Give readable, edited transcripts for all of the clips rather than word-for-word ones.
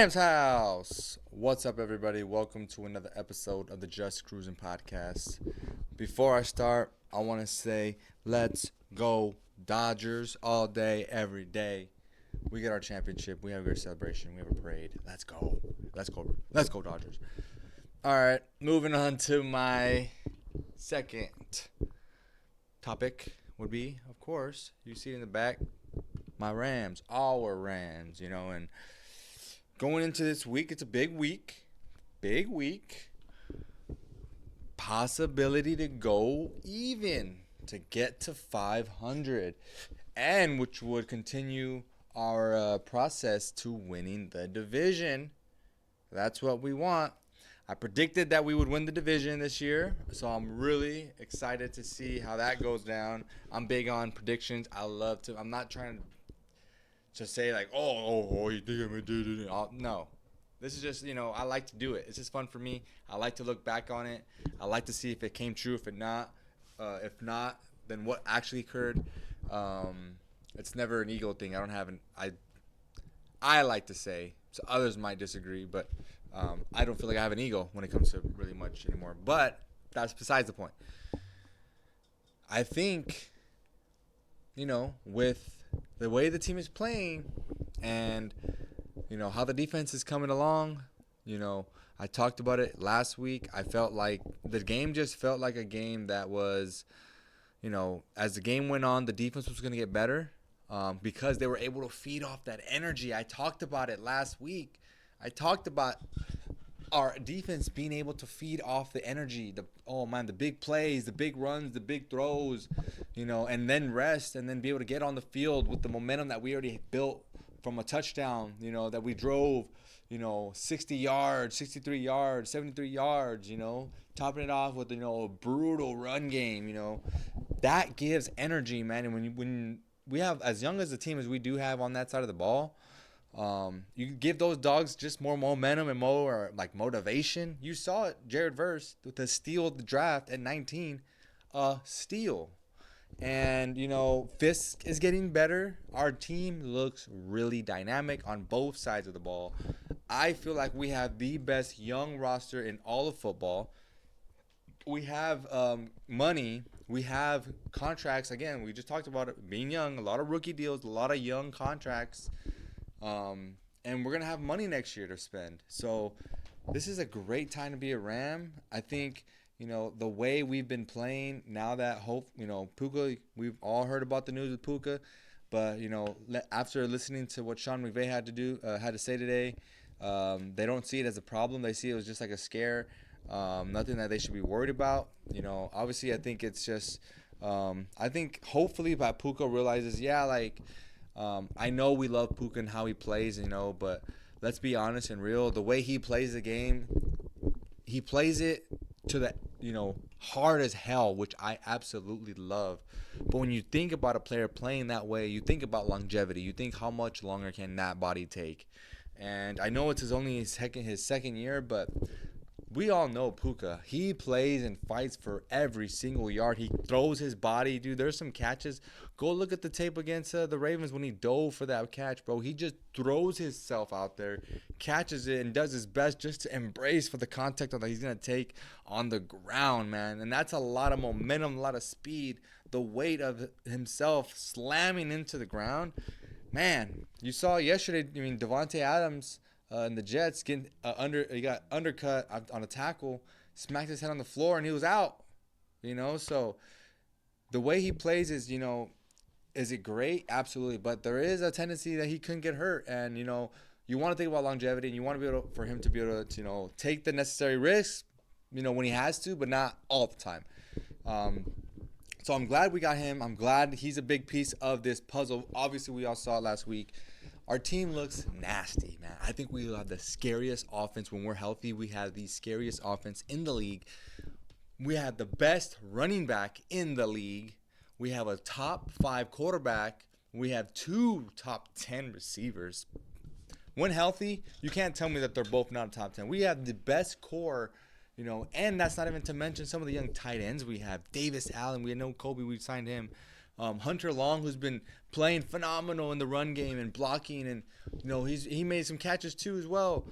Rams house. What's up, everybody? Welcome to another episode of the Just Cruising podcast. Before I start, I want to say, let's go Dodgers all day, every day. We get our championship. We have a great celebration. We have a parade. Let's go. Let's go. Let's go, Dodgers. All right, moving on to my second topic would be, of course, you see it in the back, my Rams, our Rams, and going into this week, it's a big week. Big week. Possibility to go even, to get to 500. And which would continue our process to winning the division. That's what we want. I predicted that we would win the division this year. So I'm really excited to see how that goes down. I'm big on predictions. I'm not trying to say like, you think I'm gonna do it? No, this is just I like to do it. It's just fun for me. I like to look back on it. I like to see if it came true. If not, then what actually occurred. It's never an ego thing. I like to say. So others might disagree, but I don't feel like I have an ego when it comes to really much anymore. But that's besides the point. I think, with the way the team is playing and, how the defense is coming along, I talked about it last week. I felt like the game just felt like a game that was, as the game went on, the defense was going to get better because they were able to feed off that energy. I talked about it last week. I talked about our defense being able to feed off the energy, the big plays, the big runs, the big throws, and then rest and then be able to get on the field with the momentum that we already built from a touchdown, that we drove, 60 yards, 63 yards, 73 yards, topping it off with, a brutal run game, that gives energy, man. And when we have as young as the team as we do have on that side of the ball, you give those dogs just more momentum and more motivation. You saw it, Jared Verse with the steal of the draft at 19, steal. And Fisk is getting better. Our team looks really dynamic on both sides of the ball. I feel like we have the best young roster in all of football. We have money. We have contracts. Again, we just talked about it being young. A lot of rookie deals, a lot of young contracts. And we're going to have money next year to spend. So this is a great time to be a Ram. I think, the way we've been playing now that Puka, we've all heard about the news with Puka. But, after listening to what Sean McVay had to say today, they don't see it as a problem. They see it as just like a scare. Nothing that they should be worried about. Obviously, I think it's just, I think hopefully Puka realizes, I know we love Puka and how he plays, but let's be honest and real. The way he plays the game, he plays it to the, hard as hell, which I absolutely love. But when you think about a player playing that way, you think about longevity. You think how much longer can that body take? And I know it's his second year, but we all know Puka. He plays and fights for every single yard. He throws his body, dude. There's some catches. Go look at the tape against the Ravens when he dove for that catch, bro. He just throws himself out there, catches it, and does his best just to embrace for the contact that he's going to take on the ground, man. And that's a lot of momentum, a lot of speed. The weight of himself slamming into the ground. Man, you saw yesterday, Devontae Adams and the Jets he got undercut on a tackle, smacked his head on the floor, and he was out. So the way he plays is, is it great? Absolutely. But there is a tendency that he couldn't get hurt. And, you want to think about longevity, and you want to be able for him to be able to, take the necessary risks, when he has to, but not all the time. So I'm glad we got him. I'm glad he's a big piece of this puzzle. Obviously, we all saw it last week. Our team looks nasty, man. I think we have the scariest offense when we're healthy. We have the scariest offense in the league. We have the best running back in the league. We have a top 5 quarterback. We have 2 top 10 receivers. When healthy, you can't tell me that they're both not top 10. We have the best core, and that's not even to mention some of the young tight ends we have. Davis Allen, we know Kobe, we signed him. Hunter Long, who's been playing phenomenal in the run game and blocking, and he made some catches too as well.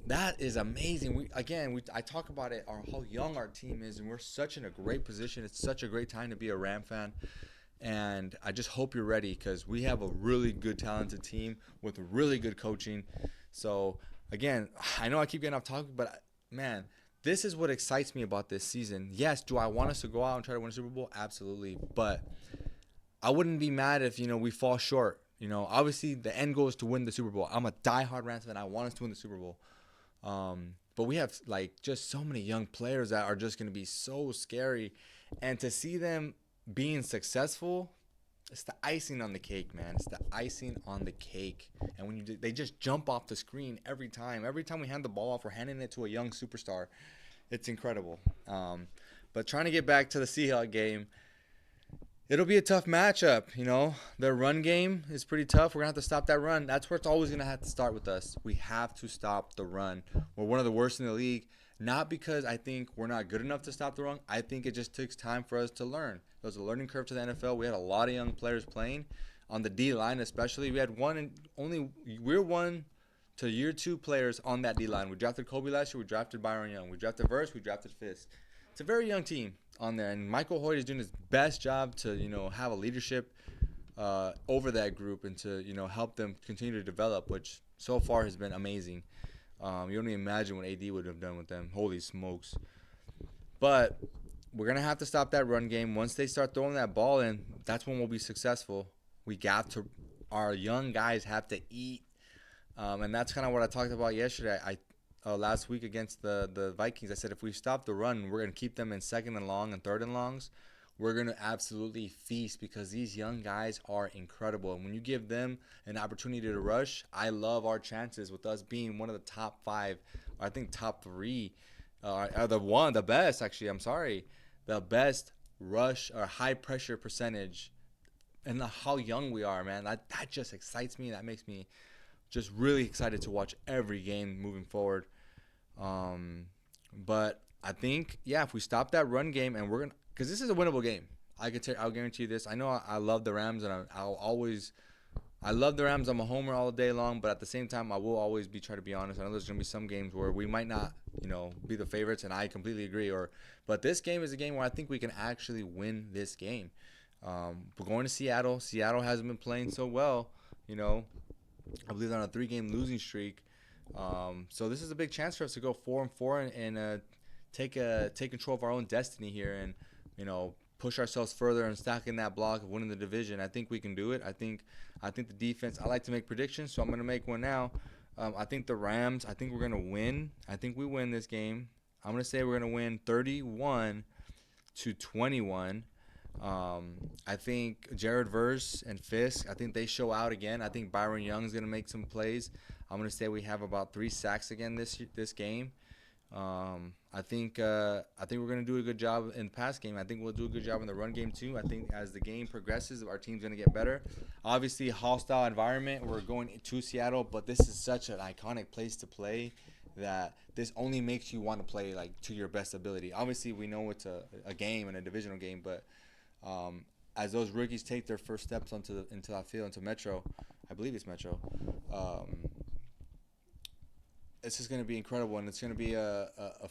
That is amazing. I talk about it, how young our team is, and we're such in a great position. It's such a great time to be a Ram fan, and I just hope you're ready because we have a really good, talented team with really good coaching. So again, I know I keep getting off topic, but man, this is what excites me about this season. Yes, do I want us to go out and try to win a Super Bowl? Absolutely, but I wouldn't be mad if we fall short. Obviously the end goal is to win the Super Bowl. I'm a diehard Rams fan. I want us to win the Super Bowl. But we have just so many young players that are just going to be so scary, and to see them being successful, it's the icing on the cake, man. It's the icing on the cake. And when they just jump off the screen every time. Every time we hand the ball off, we're handing it to a young superstar. It's incredible. But trying to get back to the Seahawks game, it'll be a tough matchup. Their run game is pretty tough. We're going to have to stop that run. That's where it's always going to have to start with us. We have to stop the run. We're one of the worst in the league. Not because I think we're not good enough to stop the run. I think it just takes time for us to learn. There's a learning curve to the NFL. We had a lot of young players playing on the D line, especially. We had we're one to year 2 players on that D line. We drafted Kobe last year. We drafted Byron Young. We drafted Verse. We drafted Fisk. It's a very young team on there, and Michael Hoyt is doing his best job to have a leadership over that group and to help them continue to develop, which so far has been amazing. You don't even imagine what AD would have done with them. Holy smokes. But we're going to have to stop that run game. Once they start throwing that ball in, that's when we'll be successful. Our young guys have to eat. And that's kind of what I talked about yesterday. Last week against the Vikings, I said if we stop the run, we're going to keep them in 2nd and long and 3rd and longs. We're going to absolutely feast because these young guys are incredible. And when you give them an opportunity to rush, I love our chances with us being one of the top 5, or I think top 3, the best, actually, I'm sorry, the best rush or high pressure percentage. And how young we are, man. That just excites me. That makes me just really excited to watch every game moving forward. But I think, if we stop that run game, and we're going to, because this is a winnable game. I'll guarantee you this. I know I love the Rams, and I love the Rams. I'm a homer all day long, but at the same time, I will always try to be honest. I know there's going to be some games where we might not, be the favorites, and I completely agree. But this game is a game where I think we can actually win this game. We're going to Seattle. Seattle hasn't been playing so well, I believe they're on a 3-game losing streak. So this is a big chance for us to go 4-4 and take control of our own destiny here, and push ourselves further and stacking that block of winning the division. I think we can do it. I think the defense. I like to make predictions, so I'm gonna make one now. I think the Rams. I think we're gonna win. I think we win this game. I'm gonna say we're gonna win 31-21. I think Jared Verse and Fisk, I think they show out again. I think Byron Young's going to make some plays. I'm going to say we have about 3 sacks again this game. I think we're going to do a good job in the pass game. I think we'll do a good job in the run game too. I think as the game progresses, our team's going to get better. Obviously, hostile environment. We're going to Seattle, but this is such an iconic place to play that this only makes you want to play to your best ability. Obviously, we know it's a game and a divisional game, but as those rookies take their first steps into that field, into Metro, I believe it's Metro, it's just going to be incredible, and it's going to be a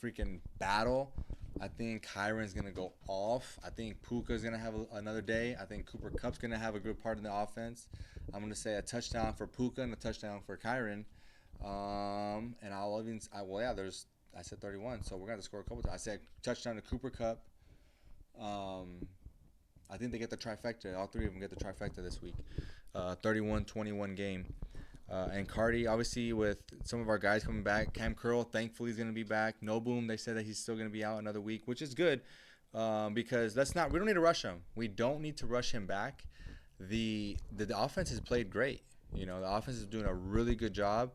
freaking battle. I think Kyron's going to go off. I think Puka's going to have another day. I think Cooper Kupp's going to have a good part in the offense. I'm going to say a touchdown for Puka and a touchdown for Kyron. And I said 31, so we're going to score a couple times. I said touchdown to Cooper Kupp. I think they get the trifecta. All 3 of them get the trifecta this week. 31-21 game. And Cardi, obviously, with some of our guys coming back. Cam Curl, thankfully, is going to be back. No Boom, they said that he's still going to be out another week, which is good because we don't need to rush him. We don't need to rush him back. The offense has played great. The offense is doing a really good job.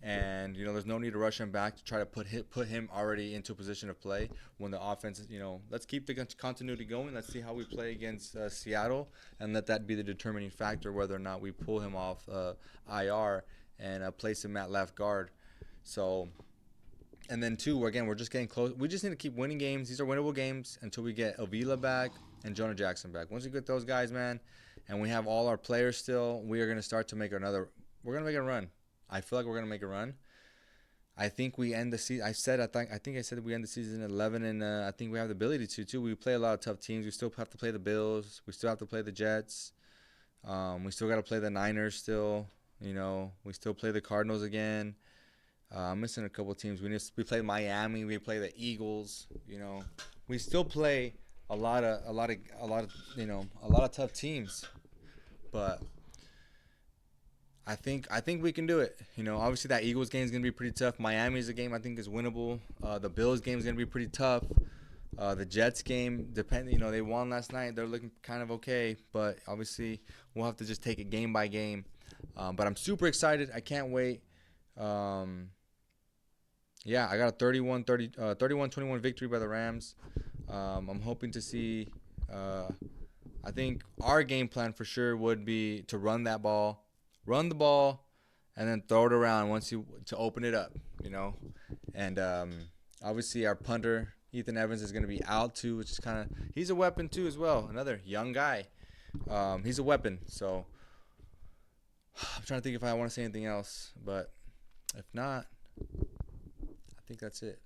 And, there's no need to rush him back to try to put him already into a position of play when the offense, let's keep the continuity going. Let's see how we play against Seattle and let that be the determining factor whether or not we pull him off IR and place him at left guard. So, and then 2, again, we're just getting close. We just need to keep winning games. These are winnable games until we get Avila back and Jonah Jackson back. Once we get those guys, man, and we have all our players still, we are going to start to make another. We're going to make a run. I feel like we're going to make a run. I think we end the season. I think I said that we end the season at 11, and I think we have the ability to too. We play a lot of tough teams. We still have to play the Bills. We still have to play the Jets. We still got to play the Niners. Still, we still play the Cardinals again. I'm missing a couple teams. We play Miami. We play the Eagles. We still play a lot of tough teams, but I think we can do it. Obviously that Eagles game is gonna be pretty tough. Miami's a game I think is winnable. The Bills game is gonna be pretty tough. The Jets game, they won last night. They're looking kind of okay, but obviously we'll have to just take it game by game. But I'm super excited. I can't wait. I got a 31-21 victory by the Rams. I'm hoping to see. I think our game plan for sure would be to run the ball, and then throw it around to open it up. And obviously our punter Ethan Evans is going to be out too, which is he's a weapon too as well. Another young guy. He's a weapon. So I'm trying to think if I want to say anything else, but if not, I think that's it.